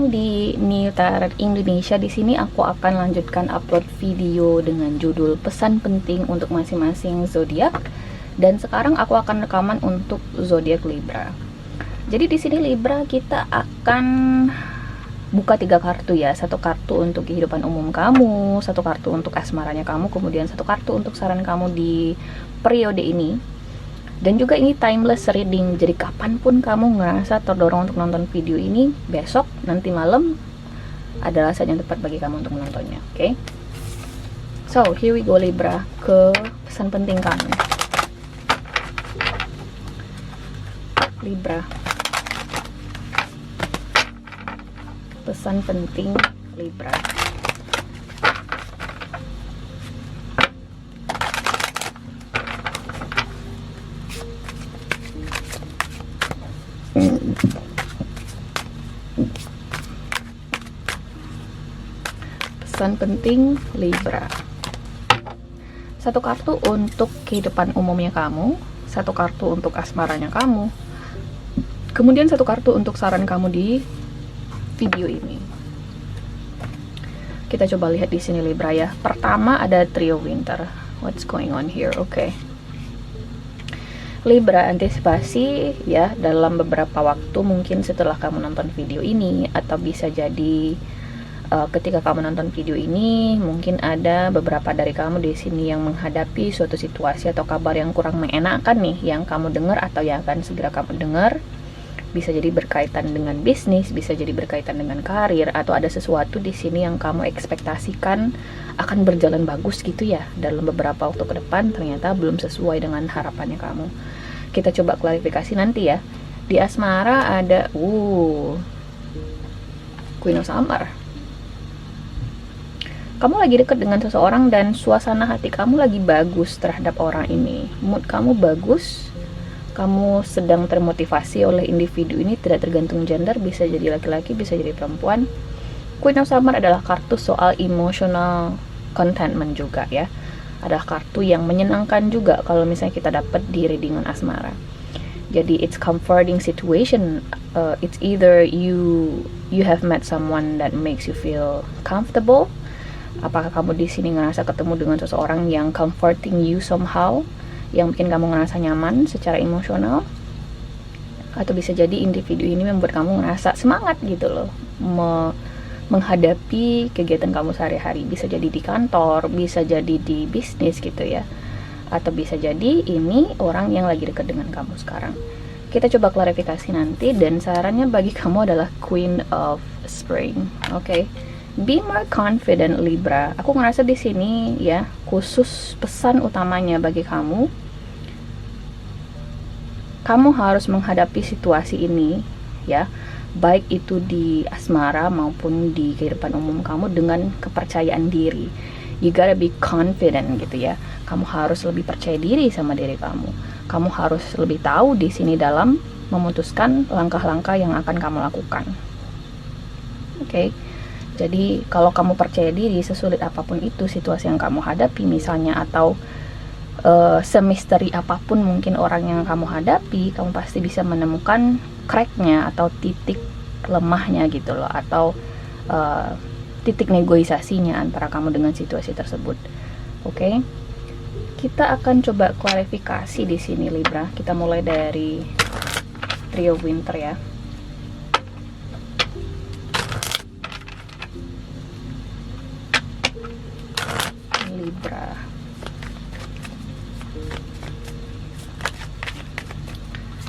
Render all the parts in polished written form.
datang di New Tarot Indonesia. Di sini aku akan lanjutkan upload video dengan judul pesan penting untuk masing-masing zodiak. Dan sekarang aku akan rekaman untuk zodiak Libra. Jadi di sini Libra kita akan buka 3 kartu ya. 1 kartu untuk kehidupan umum kamu, 1 kartu untuk asmaranya kamu, kemudian 1 kartu untuk saran kamu di periode ini. Dan juga ini timeless reading, jadi kapanpun kamu ngerasa terdorong untuk nonton video ini, besok, nanti malam adalah saat yang tepat bagi kamu untuk menontonnya. Oke? So, here we go Libra, ke pesan penting kamu. Libra, pesan penting Libra. Pesan penting Libra. 1 kartu untuk kehidupan umumnya kamu, 1 kartu untuk asmaranya kamu, kemudian 1 kartu untuk saran kamu di video ini. Kita coba lihat di sini Libra ya. Pertama ada trio winter. What's going on here? Oke. Libra, antisipasi ya dalam beberapa waktu, mungkin setelah kamu nonton video ini, atau bisa jadi ketika kamu nonton video ini, mungkin ada beberapa dari kamu di sini yang menghadapi suatu situasi atau kabar yang kurang mengenakan nih, yang kamu dengar atau yang akan segera kamu dengar. Bisa jadi berkaitan dengan bisnis, bisa jadi berkaitan dengan karir, atau ada sesuatu di sini yang kamu ekspektasikan akan berjalan bagus gitu ya dalam beberapa waktu ke depan, ternyata belum sesuai dengan harapannya kamu. Kita coba klarifikasi nanti ya. Di asmara ada Queen of Summer. Kamu lagi dekat dengan seseorang dan suasana hati kamu lagi bagus terhadap orang ini. Mood kamu bagus. Kamu sedang termotivasi oleh individu ini, tidak tergantung gender, bisa jadi laki-laki, bisa jadi perempuan. Queen of Summer adalah kartu soal emotional contentment juga ya. Adalah kartu yang menyenangkan juga kalau misalnya kita dapat di readingan asmara. Jadi it's comforting situation. It's either you have met someone that makes you feel comfortable. Apakah kamu di sini ngerasa ketemu dengan seseorang yang comforting you somehow, yang bikin kamu ngerasa nyaman secara emosional, atau bisa jadi individu ini membuat kamu ngerasa semangat gitu loh menghadapi kegiatan kamu sehari-hari. Bisa jadi di kantor, bisa jadi di bisnis gitu ya, atau bisa jadi ini orang yang lagi dekat dengan kamu sekarang. Kita coba klarifikasi nanti, dan sarannya bagi kamu adalah Queen of Spring. Oke. Be more confident Libra. Aku ngerasa di sini ya, khusus pesan utamanya bagi kamu. Kamu harus menghadapi situasi ini ya, baik itu di asmara maupun di kehidupan umum kamu, dengan kepercayaan diri. You gotta be confident gitu ya. Kamu harus lebih percaya diri sama diri kamu. Kamu harus lebih tahu di sini dalam memutuskan langkah-langkah yang akan kamu lakukan. Oke. Jadi kalau kamu percaya diri, sesulit apapun itu situasi yang kamu hadapi misalnya, atau semisteri apapun mungkin orang yang kamu hadapi, kamu pasti bisa menemukan cracknya atau titik lemahnya gitu loh, atau titik negosiasinya antara kamu dengan situasi tersebut. Oke. Kita akan coba klarifikasi di sini Libra. Kita mulai dari trio winter ya.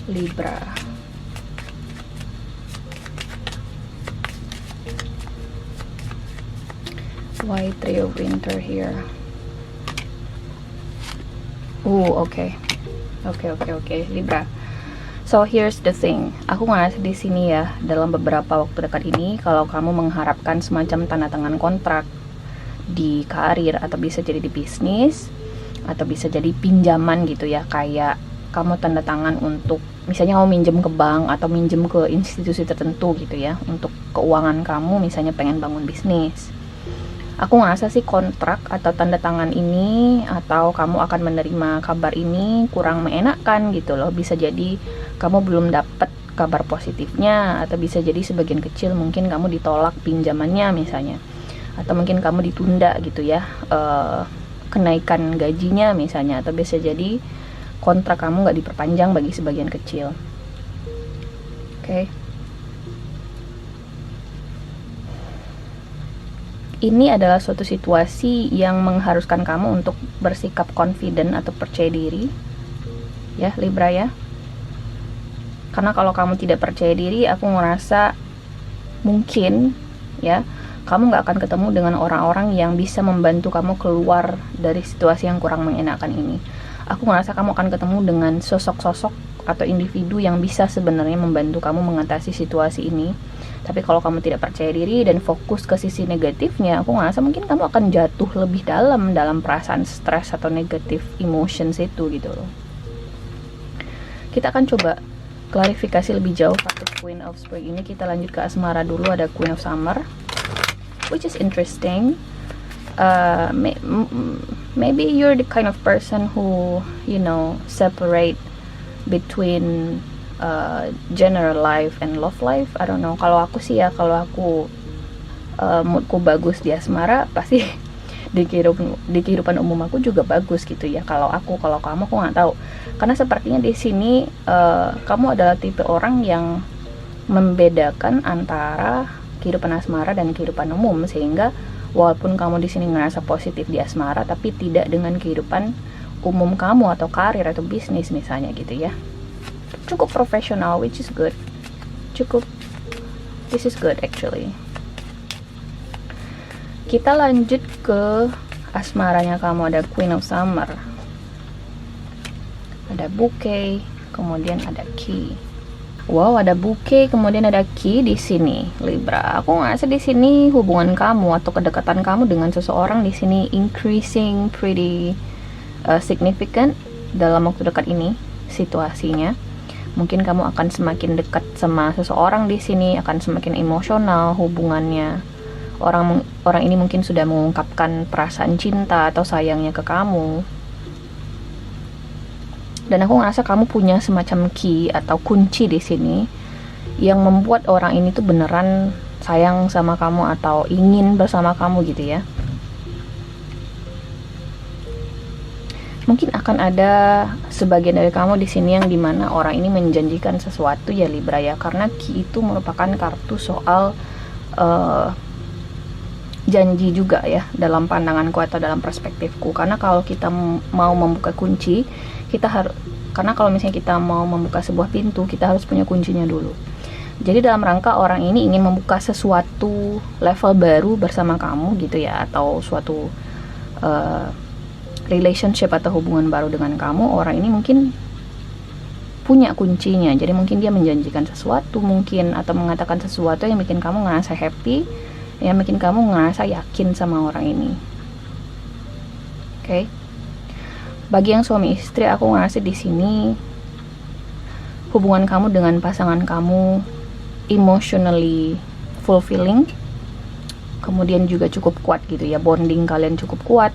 Libra. Why trio winter here? Okay. Libra. So here's the thing. Aku ngerasa di sini ya, dalam beberapa waktu dekat ini, kalau kamu mengharapkan semacam tanda tangan kontrak di karir, atau bisa jadi di bisnis, atau bisa jadi pinjaman gitu ya, kayak kamu tanda tangan untuk misalnya kamu minjem ke bank atau minjem ke institusi tertentu gitu ya, untuk keuangan kamu, misalnya pengen bangun bisnis. Aku ngerasa sih kontrak atau tanda tangan ini, atau kamu akan menerima kabar ini kurang mengenakan gitu loh. Bisa jadi kamu belum dapat kabar positifnya, atau bisa jadi sebagian kecil mungkin kamu ditolak pinjamannya misalnya, atau mungkin kamu ditunda gitu ya, kenaikan gajinya misalnya, atau bisa jadi kontrak kamu nggak diperpanjang bagi sebagian kecil. Oke. Ini adalah suatu situasi yang mengharuskan kamu untuk bersikap confident atau percaya diri, ya Libra ya. Karena kalau kamu tidak percaya diri, aku ngerasa mungkin ya kamu nggak akan ketemu dengan orang-orang yang bisa membantu kamu keluar dari situasi yang kurang mengenakan ini. Aku ngerasa kamu akan ketemu dengan sosok-sosok atau individu yang bisa sebenarnya membantu kamu mengatasi situasi ini. Tapi kalau kamu tidak percaya diri dan fokus ke sisi negatifnya, aku ngerasa mungkin kamu akan jatuh lebih dalam perasaan stres atau negatif emotions itu gitu loh. Kita akan coba klarifikasi lebih jauh kartu Queen of Spring ini. Kita lanjut ke asmara dulu, ada Queen of Summer, which is interesting. Maybe you're the kind of person who, you know, separate between general life and love life. I don't know. Kalau aku sih ya, kalau aku moodku bagus di asmara, pasti di kehidupan umum aku juga bagus gitu ya. Kalau kamu aku nggak tahu. Karena sepertinya di sini kamu adalah tipe orang yang membedakan antara kehidupan asmara dan kehidupan umum, sehingga walaupun kamu di sini ngerasa positif di asmara, tapi tidak dengan kehidupan umum kamu atau karir atau bisnis misalnya gitu ya. Cukup profesional, which is good. This is good actually. Kita lanjut ke asmaranya kamu, ada Queen of Summer, ada bouquet, kemudian ada key. Wow, ada bouquet, kemudian ada key di sini, Libra. Aku ngerasa di sini hubungan kamu atau kedekatan kamu dengan seseorang di sini increasing pretty significant dalam waktu dekat ini situasinya. Mungkin kamu akan semakin dekat sama seseorang di sini, akan semakin emosional hubungannya. Orang ini mungkin sudah mengungkapkan perasaan cinta atau sayangnya ke kamu. Dan aku ngerasa kamu punya semacam key atau kunci di sini yang membuat orang ini tuh beneran sayang sama kamu atau ingin bersama kamu gitu ya. Mungkin akan ada sebagian dari kamu di sini yang dimana orang ini menjanjikan sesuatu ya Libra ya, karena key itu merupakan kartu soal janji juga ya dalam pandanganku atau dalam perspektifku. Karena kalau kita mau membuka kunci, karena kalau misalnya kita mau membuka sebuah pintu, kita harus punya kuncinya dulu. Jadi dalam rangka orang ini ingin membuka sesuatu level baru bersama kamu gitu ya, atau suatu relationship atau hubungan baru dengan kamu, orang ini mungkin punya kuncinya. Jadi mungkin dia menjanjikan sesuatu mungkin, atau mengatakan sesuatu yang bikin kamu ngerasa happy, yang bikin kamu ngerasa yakin sama orang ini. Oke. Bagi yang suami istri, aku ngerasa di sini hubungan kamu dengan pasangan kamu emotionally fulfilling, kemudian juga cukup kuat gitu ya, bonding kalian cukup kuat.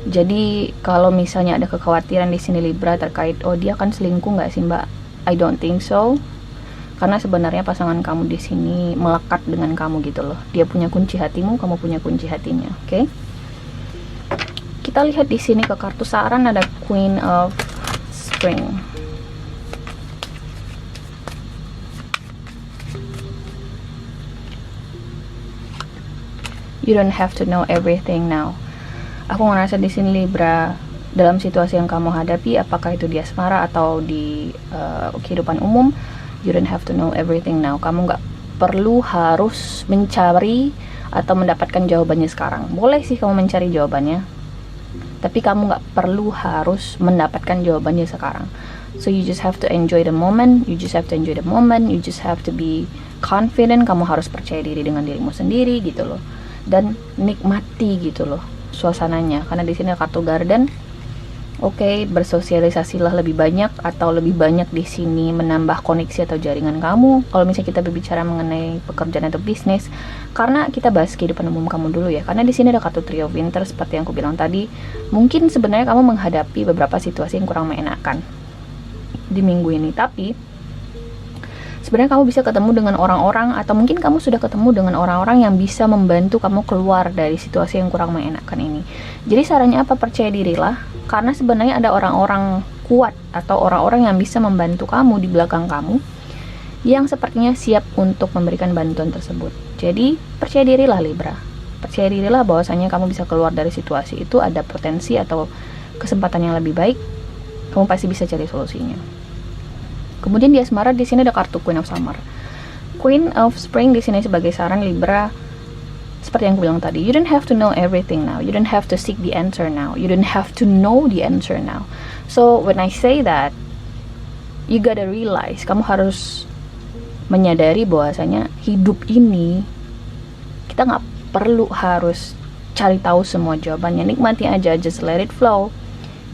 Jadi kalau misalnya ada kekhawatiran di sini Libra terkait dia kan selingkuh nggak sih Mbak? I don't think so. Karena sebenarnya pasangan kamu di sini melekat dengan kamu gitu loh. Dia punya kunci hatimu, kamu punya kunci hatinya. Oke? Kita lihat di sini ke kartu saran, ada Queen of Spring. You don't have to know everything now. Aku ngerasa di sini Libra, dalam situasi yang kamu hadapi, apakah itu di asmara atau di kehidupan umum, you don't have to know everything now. Kamu nggak perlu harus mencari atau mendapatkan jawabannya sekarang. Boleh sih kamu mencari jawabannya, tapi kamu nggak perlu harus mendapatkan jawabannya sekarang. So you just have to enjoy the moment. You just have to enjoy the moment. You just have to be confident. Kamu harus percaya diri dengan dirimu sendiri gitu loh, dan nikmati gitu loh suasananya. Karena di sini kartu Garden. Oke, bersosialisasilah lebih banyak, atau lebih banyak di sini menambah koneksi atau jaringan kamu. Kalau misalnya kita berbicara mengenai pekerjaan atau bisnis, karena kita bahas kehidupan umum kamu dulu ya. Karena di sini ada kartu Three of Winter, seperti yang aku bilang tadi. Mungkin sebenarnya kamu menghadapi beberapa situasi yang kurang mengenakan. di minggu ini. Tapi sebenarnya kamu bisa ketemu dengan orang-orang, atau mungkin kamu sudah ketemu dengan orang-orang yang bisa membantu kamu keluar dari situasi yang kurang mengenakan ini. Jadi sarannya apa? Percaya dirilah, karena sebenarnya ada orang-orang kuat atau orang-orang yang bisa membantu kamu di belakang kamu, yang sepertinya siap untuk memberikan bantuan tersebut. Jadi percaya dirilah Libra, percaya dirilah bahwasanya kamu bisa keluar dari situasi itu, ada potensi atau kesempatan yang lebih baik, kamu pasti bisa cari solusinya. Kemudian di asmara di sini ada kartu Queen of Summer. Queen of Spring di sini sebagai saran Libra, seperti yang aku bilang tadi, you don't have to know everything now. You don't have to seek the answer now. You don't have to know the answer now. So when I say that, you gotta realize, kamu harus menyadari bahwasanya hidup ini kita nggak perlu harus cari tahu semua jawabannya. Nikmati aja, just let it flow.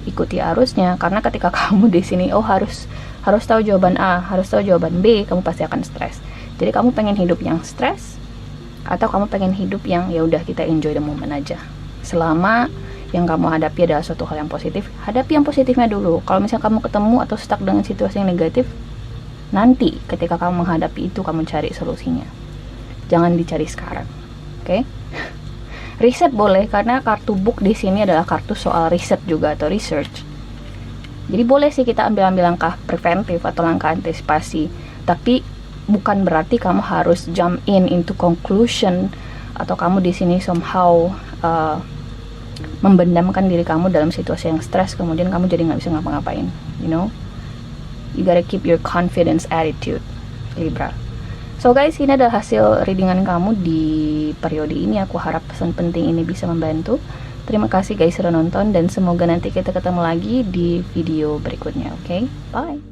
Ikuti arusnya, karena ketika kamu di sini harus tahu jawaban A, harus tahu jawaban B, kamu pasti akan stres. Jadi kamu pengen hidup yang stres, atau kamu pengen hidup yang ya udah kita enjoy the moment aja. Selama yang kamu hadapi adalah suatu hal yang positif, hadapi yang positifnya dulu. Kalau misalnya kamu ketemu atau stuck dengan situasi yang negatif, nanti ketika kamu menghadapi itu kamu cari solusinya. Jangan dicari sekarang, oke? Riset boleh, karena kartu book di sini adalah kartu soal riset juga atau research. Jadi boleh sih kita ambil langkah preventif atau langkah antisipasi, tapi bukan berarti kamu harus jump into conclusion, atau kamu di sini somehow membendamkan diri kamu dalam situasi yang stres, kemudian kamu jadi nggak bisa ngapa-ngapain. You know, you gotta keep your confidence attitude, Libra. So guys, ini adalah hasil readingan kamu di periode ini. Aku harap pesan penting ini bisa membantu. Terima kasih guys sudah nonton, dan semoga nanti kita ketemu lagi di video berikutnya, oke? Bye!